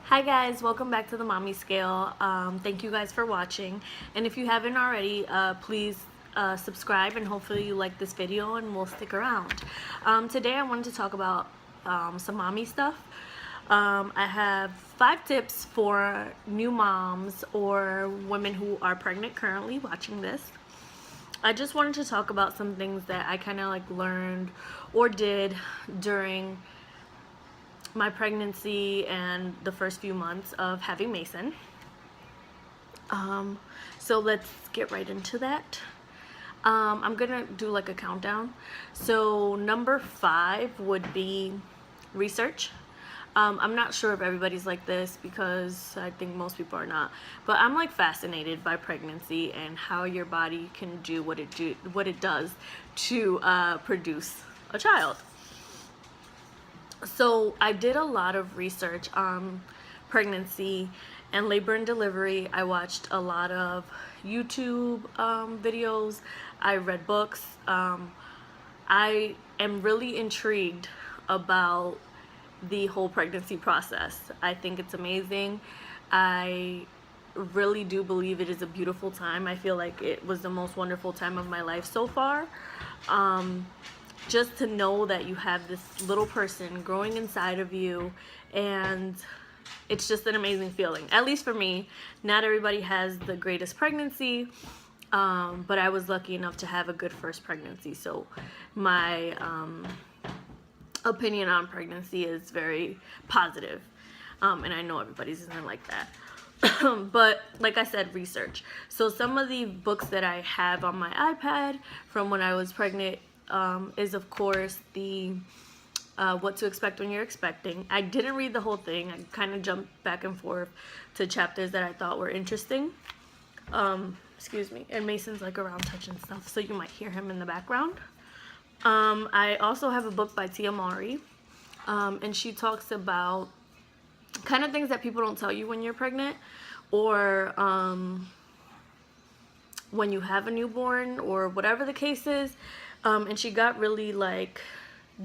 Hi guys, welcome back to the Mommy Scale. Thank you guys for watching, and if you haven't already, please subscribe, and hopefully you like this video and we'll stick around. Today I wanted to talk about some mommy stuff. I have 5 tips for new moms or women who are pregnant currently watching this. I just wanted to talk about some things that I kind of like learned or did during my pregnancy and the first few months of having Mason. So let's get right into that. I'm gonna do like a countdown. So number 5 would be research. I'm not sure if everybody's like this because I think most people are not, but I'm like fascinated by pregnancy and how your body can do what it does to produce a child. So I did a lot of research on pregnancy and labor and delivery. I watched a lot of YouTube videos. I read books. I am really intrigued about the whole pregnancy process. I think it's amazing. I really do believe it is a beautiful time. I feel like it was the most wonderful time of my life so far. Just to know that you have this little person growing inside of you, and it's just an amazing feeling. At least for me. Not everybody has the greatest pregnancy, but I was lucky enough to have a good first pregnancy, so my opinion on pregnancy is very positive, and I know everybody's isn't like that. But like I said, research. So some of the books that I have on my iPad from when I was pregnant is of course the What to Expect When You're Expecting. I didn't read the whole thing. I kind of jumped back and forth to chapters that I thought were interesting. Excuse me. And Mason's like around touching stuff, so you might hear him in the background. I also have a book by Tia Mowry, and she talks about kind of things that people don't tell you when you're pregnant, or when you have a newborn, or whatever the case is. And she got really like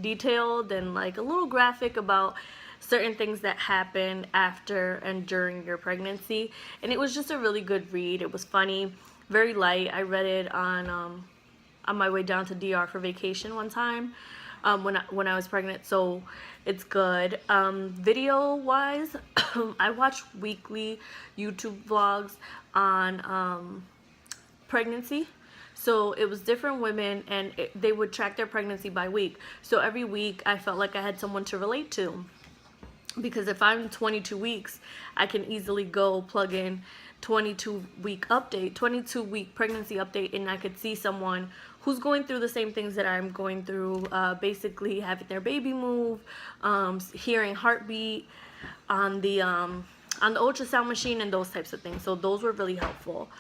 detailed and like a little graphic about certain things that happen after and during your pregnancy, and it was just a really good read. It was funny, very light. I read it on my way down to DR for vacation one time, when I was pregnant, so it's good. Video wise, I watch weekly YouTube vlogs on pregnancy. So it was different women, and they would track their pregnancy by week. So every week I felt like I had someone to relate to, because if I'm 22 weeks, I can easily go plug in 22-week pregnancy update, and I could see someone who's going through the same things that I'm going through, basically having their baby move, hearing heartbeat on the ultrasound machine, and those types of things. So those were really helpful.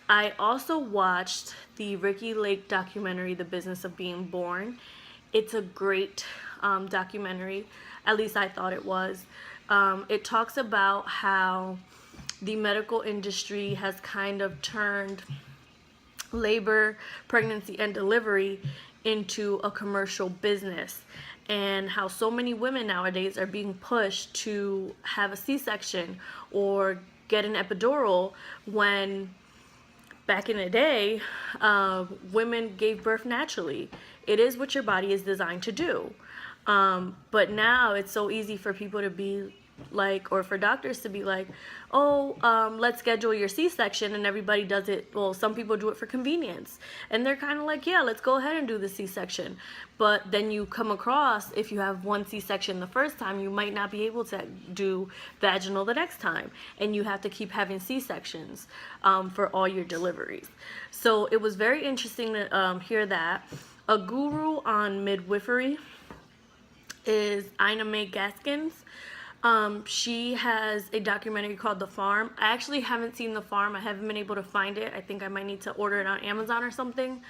I also watched the Ricky Lake documentary, The Business of Being Born. It's a great documentary, at least I thought it was. It talks about how the medical industry has kind of turned labor, pregnancy, and delivery into a commercial business, and how so many women nowadays are being pushed to have a C-section or get an epidural, when back in the day, women gave birth naturally. It is what your body is designed to do. But now it's so easy for people to be like, or for doctors to be like, oh, let's schedule your C-section, and everybody does it. Well, some people do it for convenience, and they're kind of like, yeah, let's go ahead and do the C-section. But then you come across, if you have one C-section the first time, you might not be able to do vaginal the next time, and you have to keep having C-sections for all your deliveries. So it was very interesting to hear that. A guru on midwifery is Ina May Gaskins. She has a documentary called The Farm. I actually haven't seen The Farm. I haven't been able to find it. I think I might need to order it on Amazon or something.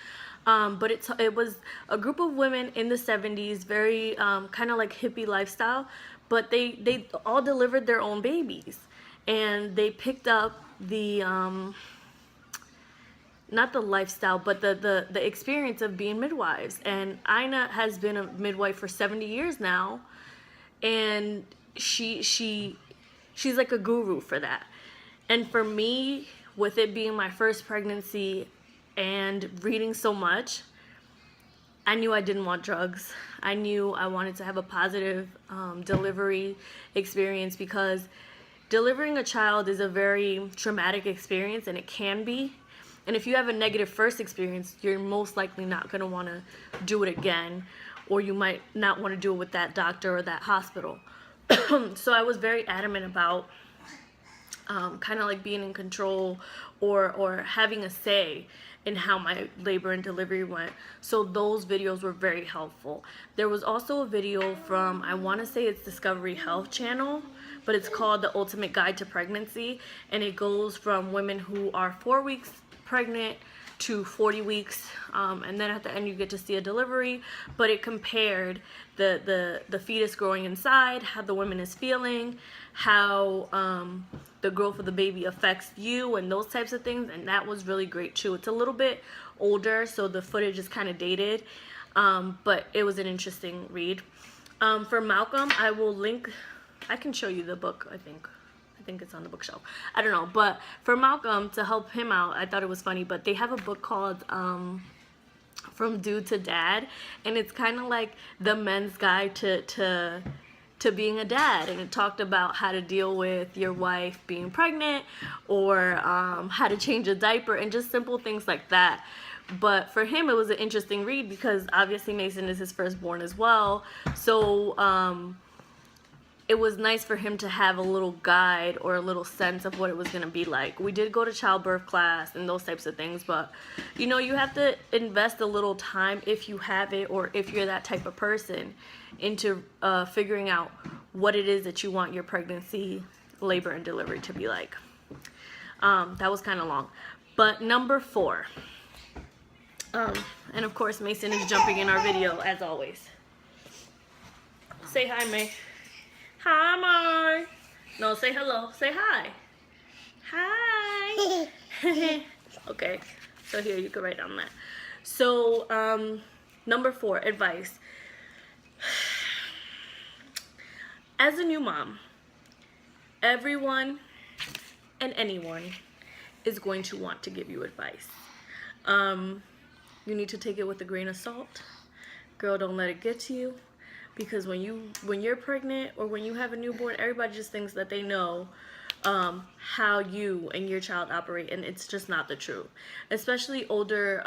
But it was a group of women in the 70s, very kind of like hippie lifestyle, but they all delivered their own babies, and they picked up the not the lifestyle, but the experience of being midwives. And Ina has been a midwife for 70 years now, and she's like a guru for that. And for me, with it being my first pregnancy and reading so much, I knew I didn't want drugs. I knew I wanted to have a positive delivery experience, because delivering a child is a very traumatic experience, and it can be. And if you have a negative first experience, you're most likely not going to want to do it again, or you might not want to do it with that doctor or that hospital. So I was very adamant about kind of like being in control, or having a say in how my labor and delivery went. So those videos were very helpful. There was also a video from, I want to say it's Discovery Health Channel, but it's called The Ultimate Guide to Pregnancy, and it goes from women who are 4 weeks pregnant to 40 weeks, and then at the end you get to see a delivery. But it compared the fetus growing inside, how the woman is feeling, how the growth of the baby affects you, and those types of things. And that was really great too. It's a little bit older, so the footage is kind of dated, but it was an interesting read. For Malcolm, I will link, I can show you the book. I think it's on the bookshelf. I don't know. But for Malcolm, to help him out, I thought it was funny, but they have a book called From Dude to Dad, and it's kind of like the men's guide to being a dad. And it talked about how to deal with your wife being pregnant, or how to change a diaper, and just simple things like that. But for him, it was an interesting read, because obviously Mason is his firstborn as well. So it was nice for him to have a little guide, or a little sense of what it was going to be like. We did go to childbirth class and those types of things, but you know, you have to invest a little time, if you have it, or if you're that type of person, into figuring out what it is that you want your pregnancy, labor, and delivery to be like. That was kind of long. But number 4, and of course Mason is jumping in our video as always. Say hi, May. Hi, Mar. No, say hello. Say hi. Hi. Okay, so here, you can write down that. So number 4, advice. As a new mom, everyone and anyone is going to want to give you advice. You need to take it with a grain of salt. Girl, don't let it get to you. Because when you're pregnant, or when you have a newborn, everybody just thinks that they know how you and your child operate, and it's just not the truth. Especially older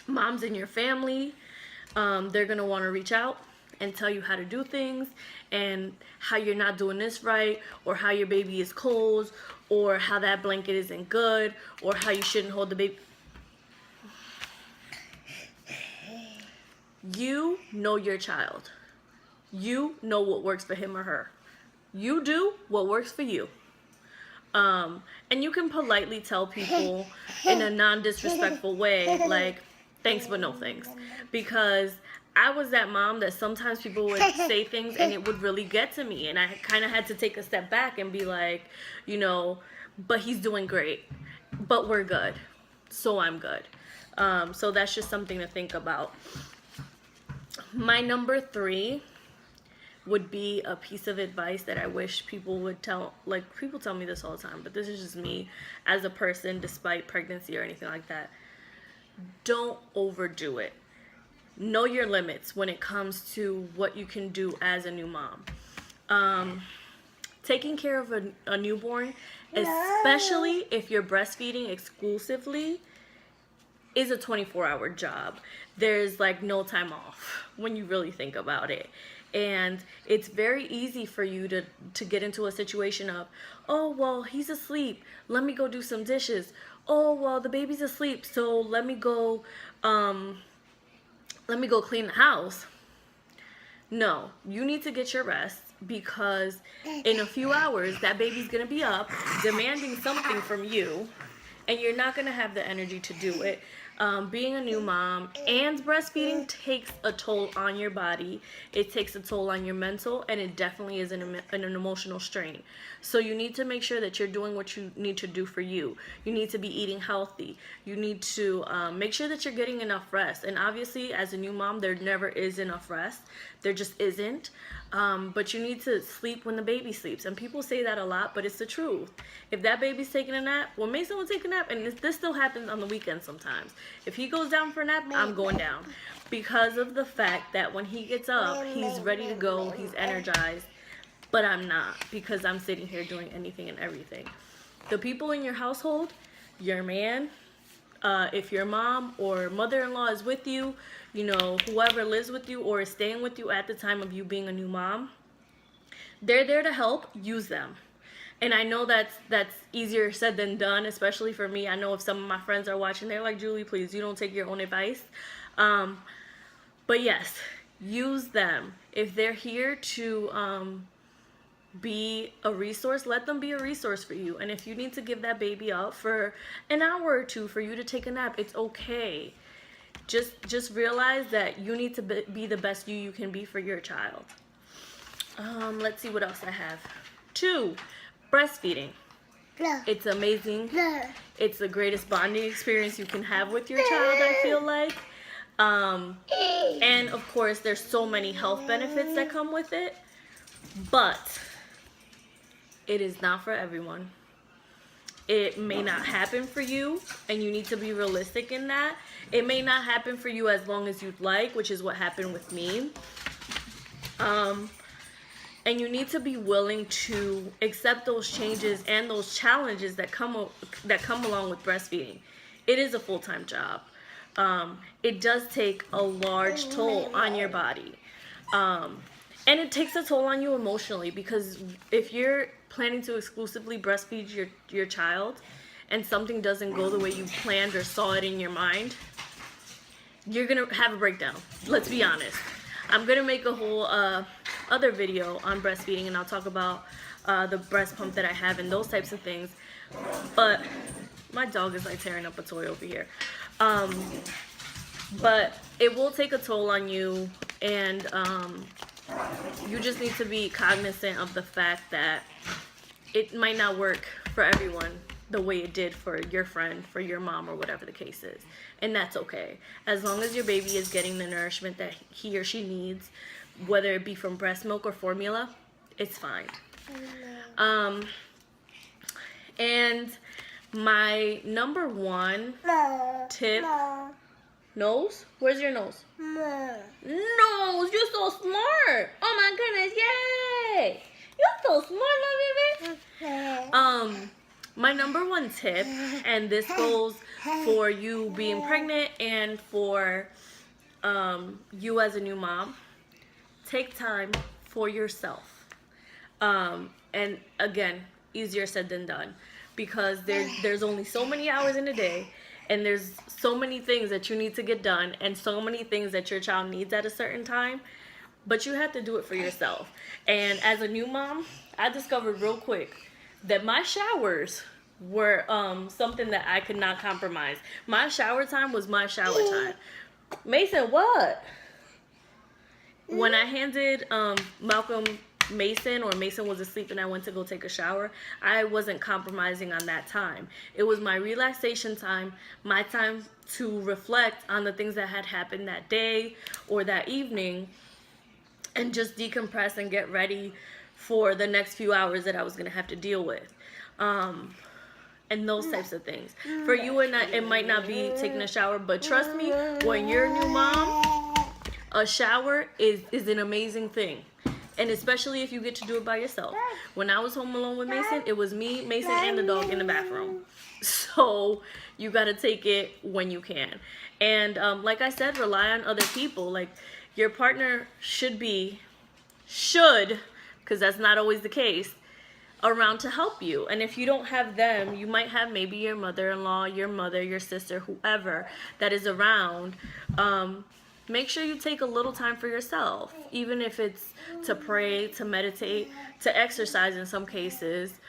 moms in your family, they're gonna want to reach out and tell you how to do things, and how you're not doing this right, or how your baby is cold, or how that blanket isn't good, or how you shouldn't hold the baby. You know your child. You know what works for him or her. You do what works for you. And you can politely tell people in a non-disrespectful way, like, thanks but no thanks. Because I was that mom that sometimes people would say things and it would really get to me. And I kind of had to take a step back and be like, you know, but he's doing great. But we're good. So I'm good. So that's just something to think about. My number 3 would be a piece of advice that I wish people would tell. Like, people tell me this all the time, but this is just me as a person, despite pregnancy or anything like that. Don't overdo it. Know your limits when it comes to what you can do as a new mom. Taking care of a newborn, especially if you're breastfeeding exclusively, is a 24-hour job. There's like no time off when you really think about it. And it's very easy for you to get into a situation of, oh, well, he's asleep, let me go do some dishes. Oh, well, the baby's asleep, so let me go clean the house. No, you need to get your rest, because in a few hours that baby's gonna be up demanding something from you, and you're not gonna have the energy to do it. Being a new mom and breastfeeding takes a toll on your body. It takes a toll on your mental, and it definitely is an emotional strain. So you need to make sure that you're doing what you need to do for you. You need to be eating healthy. You need to make sure that you're getting enough rest. And obviously, as a new mom, there never is enough rest. There just isn't. But you need to sleep when the baby sleeps. And people say that a lot, but it's the truth. If that baby's taking a nap, well, Mason will take a nap, and this still happens on the weekends sometimes. If he goes down for a nap, I'm going down. Because of the fact that when he gets up, he's ready to go, he's energized, but I'm not, because I'm sitting here doing anything and everything. The people in your household, your man, if your mom or mother-in-law is with you, you know, whoever lives with you or is staying with you at the time of you being a new mom, they're there to help. Use them. And I know that's easier said than done, especially for me. I know if some of my friends are watching, they're like, Julie, please, you don't take your own advice. But yes, use them. If they're here to be a resource, let them be a resource for you. And if you need to give that baby up for an hour or two for you to take a nap, it's okay. Just realize that you need to be the best you can be for your child. Let's see what else I have. 2, breastfeeding. It's amazing. It's the greatest bonding experience you can have with your child, I feel like. And of course, there's so many health benefits that come with it, but it is not for everyone. It may not happen for you, and you need to be realistic in that. It may not happen for you as long as you'd like, which is what happened with me. And you need to be willing to accept those changes and those challenges that come along with breastfeeding. It is a full-time job. It does take a large toll on your body. And it takes a toll on you emotionally, because if you're planning to exclusively breastfeed your child and something doesn't go the way you planned or saw it in your mind, you're going to have a breakdown. Let's be honest. I'm going to make a whole other video on breastfeeding, and I'll talk about the breast pump that I have and those types of things. But my dog is like tearing up a toy over here. But it will take a toll on you, and you just need to be cognizant of the fact that it might not work for everyone the way it did for your friend, for your mom, or whatever the case is. And that's okay. As long as your baby is getting the nourishment that he or she needs, whether it be from breast milk or formula, it's fine. And my number 1 tip... Nose? Where's your nose? Nose, you're so smart. Oh my goodness, yay! You're so smart, baby. My number 1 tip, and this goes for you being pregnant and for you as a new mom, take time for yourself. And again, easier said than done, because there's only so many hours in a day. And there's so many things that you need to get done, and so many things that your child needs at a certain time, but you have to do it for yourself. And as a new mom, I discovered real quick that my showers were something that I could not compromise. My shower time was my shower time. Mason, what? When I handed Malcolm Mason, or Mason was asleep and I went to go take a shower, I wasn't compromising on that time. It was my relaxation time, my time to reflect on the things that had happened that day or that evening, and just decompress and get ready for the next few hours that I was going to have to deal with. And those types of things. For you, it might not be taking a shower, but trust me, when you're a new mom, a shower is an amazing thing. And especially if you get to do it by yourself. When I was home alone with Mason, it was me, Mason, and the dog in the bathroom. So you got to take it when you can. And like I said, rely on other people. Like, your partner should, because that's not always the case, around to help you. And if you don't have them, you might have maybe your mother-in-law, your mother, your sister, whoever that is around. Make sure you take a little time for yourself, even if it's to pray, to meditate, to exercise in some cases,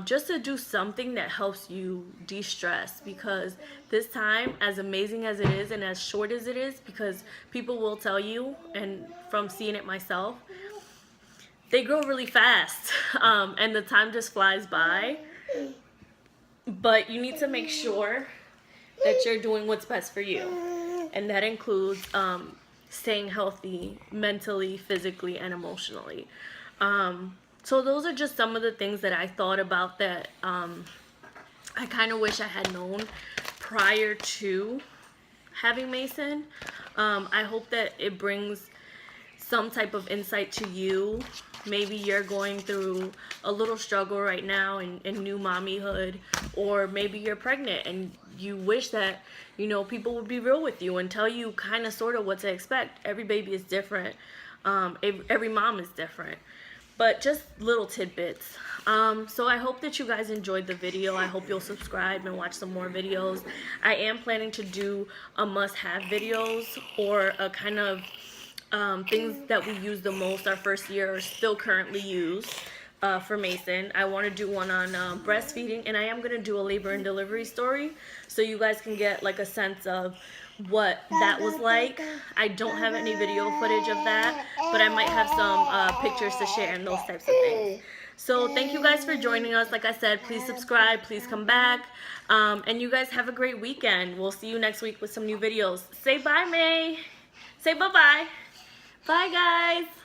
just to do something that helps you de-stress. Because this time, as amazing as it is and as short as it is, because people will tell you, and from seeing it myself, they grow really fast, and the time just flies by. But you need to make sure that you're doing what's best for you. And that includes staying healthy mentally, physically, and emotionally. So those are just some of the things that I thought about that I kind of wish I had known prior to having Mason. I hope that it brings some type of insight to you. Maybe you're going through a little struggle right now in new mommyhood, or maybe you're pregnant and you wish that, you know, people would be real with you and tell you kind of sort of what to expect. Every baby is different. Every mom is different. But just little tidbits. So I hope that you guys enjoyed the video. I hope you'll subscribe and watch some more videos. I am planning to do a must-have videos, or a kind of things that we use the most our first year, or still currently use for Mason. I want to do one on breastfeeding, and I am going to do a labor and delivery story so you guys can get like a sense of what that was like. I don't have any video footage of that, but I might have some pictures to share and those types of things. So thank you guys for joining us. Like I said, please subscribe, please come back, and you guys have a great weekend. We'll see you next week with some new videos. Say bye, May. Say bye-bye. Bye, guys.